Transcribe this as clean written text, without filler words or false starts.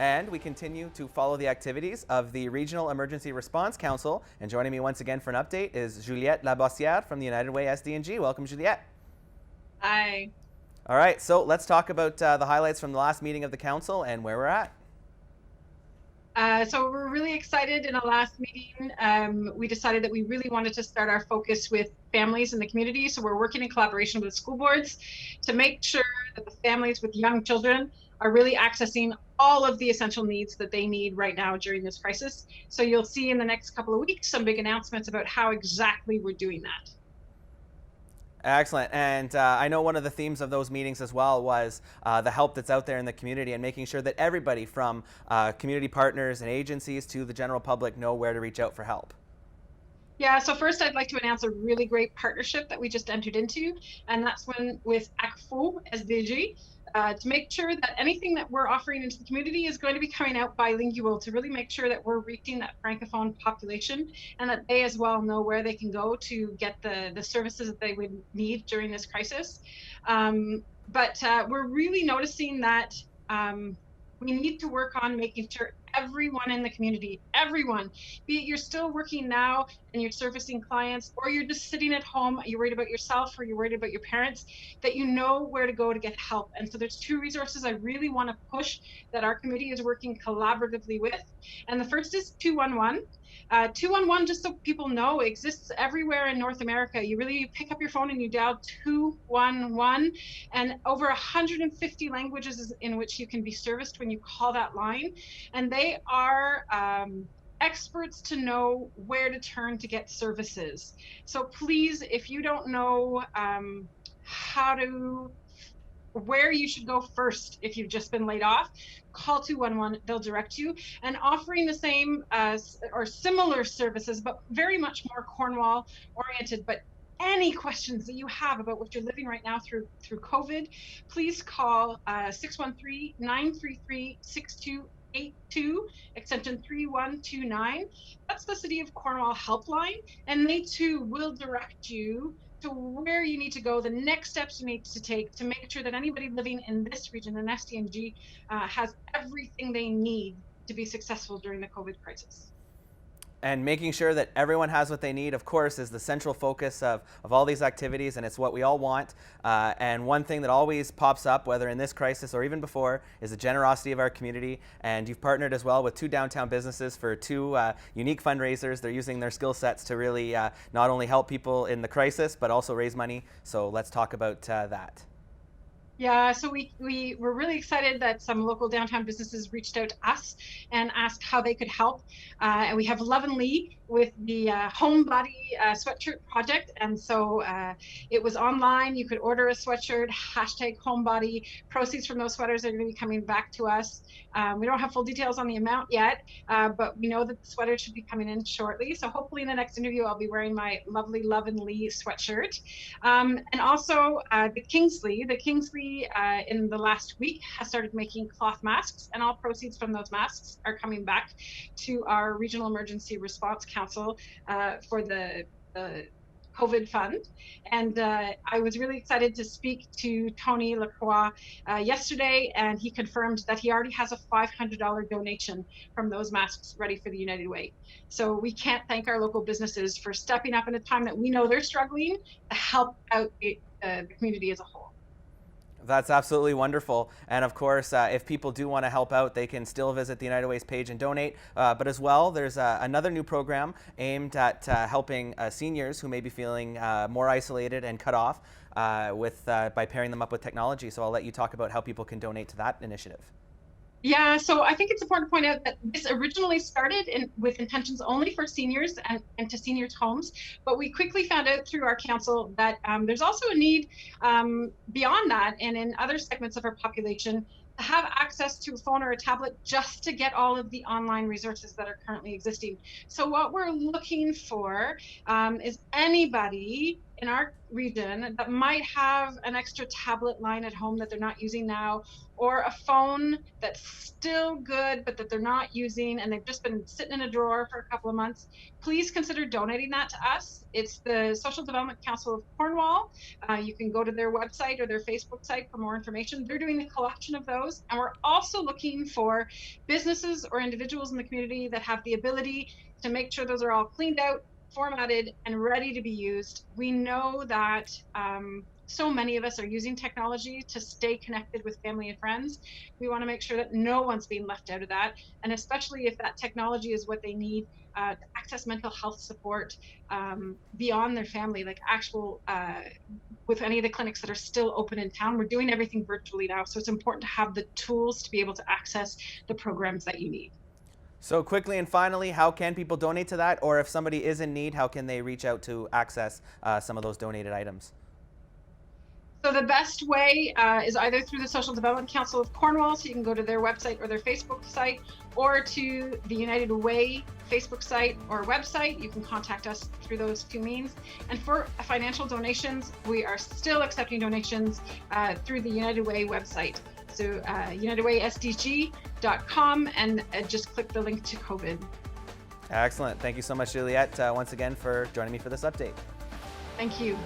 And we continue to follow the activities of the Regional Emergency Response Council. And joining me once again for an update is Juliette Labossière from the United Way SD&G. Welcome, Juliette. Hi. All right, so let's talk about the highlights from the last meeting of the council and where we're at. So we're really excited. In the last meeting, we decided that we really wanted to start our focus with families in the community. So we're working in collaboration with school boards to make sure that the families with young children are really accessing all of the essential needs that they need right now during this crisis. So you'll see in the next couple of weeks some big announcements about how exactly we're doing that. Excellent. And I know one of the themes of those meetings as well was the help that's out there in the community and making sure that everybody from community partners and agencies to the general public know where to reach out for help. Yeah, so first I'd like to announce a really great partnership that we just entered into, and that's one with ACFO SDG, to make sure that anything that we're offering into the community is going to be coming out bilingual, to really make sure that we're reaching that Francophone population and that they as well know where they can go to get the services that they would need during this crisis. But we're really noticing that we need to work on making sure everyone in the community, everyone, be it you're still working now and you're servicing clients, or you're just sitting at home, you're worried about yourself or you're worried about your parents, that you know where to go to get help. And so there's two resources I really want to push that our committee is working collaboratively with. And the first is 211. 211, just so people know, exists everywhere in North America. You really pick up your phone and you dial 211, and over 150 languages in which you can be serviced when you call that line. And they are experts to know where to turn to get services. So please, if you don't know where you should go first if you've just been laid off, call 211, they'll direct you. And offering the same or similar services, but very much more Cornwall oriented. But any questions that you have about what you're living right now through COVID, please call 613-933-6282, extension 3129. That's the City of Cornwall helpline, and they too will direct you to where you need to go, the next steps you need to take to make sure that anybody living in this region, in SDNG, has everything they need to be successful during the COVID crisis. And making sure that everyone has what they need, of course, is the central focus of all these activities, and it's what we all want. And one thing that always pops up, whether in this crisis or even before, is the generosity of our community. And you've partnered as well with two downtown businesses for two unique fundraisers. They're using their skill sets to really not only help people in the crisis, but also raise money. So let's talk about that. Yeah, so we were really excited that some local downtown businesses reached out to us and asked how they could help. And we have Love and Lee with the Homebody sweatshirt project. And so it was online. You could order a sweatshirt, #Homebody. Proceeds from those sweaters are going to be coming back to us. We don't have full details on the amount yet, but we know that the sweater should be coming in shortly. So hopefully in the next interview, I'll be wearing my lovely Love and Lee sweatshirt. And also the Kingsley in the last week has started making cloth masks, and all proceeds from those masks are coming back to our Regional Emergency Response Council for the COVID fund. And I was really excited to speak to Tony Lacroix yesterday, and he confirmed that he already has a $500 donation from those masks ready for the United Way. So we can't thank our local businesses for stepping up in a time that we know they're struggling to help out the community as a whole. That's absolutely wonderful. And of course, if people do want to help out, they can still visit the United Way's page and donate. But as well, there's another new program aimed at helping seniors who may be feeling more isolated and cut off by pairing them up with technology. So I'll let you talk about how people can donate to that initiative. Yeah, so I think it's important to point out that this originally started with intentions only for seniors and to seniors' homes, but we quickly found out through our council that there's also a need beyond that and in other segments of our population to have access to a phone or a tablet just to get all of the online resources that are currently existing. So what we're looking for is anybody in our region that might have an extra tablet line at home that they're not using now, or a phone that's still good but that they're not using and they've just been sitting in a drawer for a couple of months, please consider donating that to us. It's the Social Development Council of Cornwall. You can go to their website or their Facebook site for more information. They're doing the collection of those, and we're also looking for businesses or individuals in the community that have the ability to make sure those are all cleaned out, formatted, and ready to be used. We know that so many of us are using technology to stay connected with family and friends. We want to make sure that no one's being left out of that, and especially if that technology is what they need to access mental health support beyond their family, like actual with any of the clinics that are still open in town. We're doing everything virtually now, so it's important to have the tools to be able to access the programs that you need. So quickly and finally, how can people donate to that? Or if somebody is in need, how can they reach out to access some of those donated items? So the best way is either through the Social Development Council of Cornwall, so you can go to their website or their Facebook site, or to the United Way Facebook site or website. You can contact us through those two means. And for financial donations, we are still accepting donations through the United Way website. So unitedwaysdg.com, and just click the link to COVID. Excellent. Thank you so much, Juliette, once again for joining me for this update. Thank you.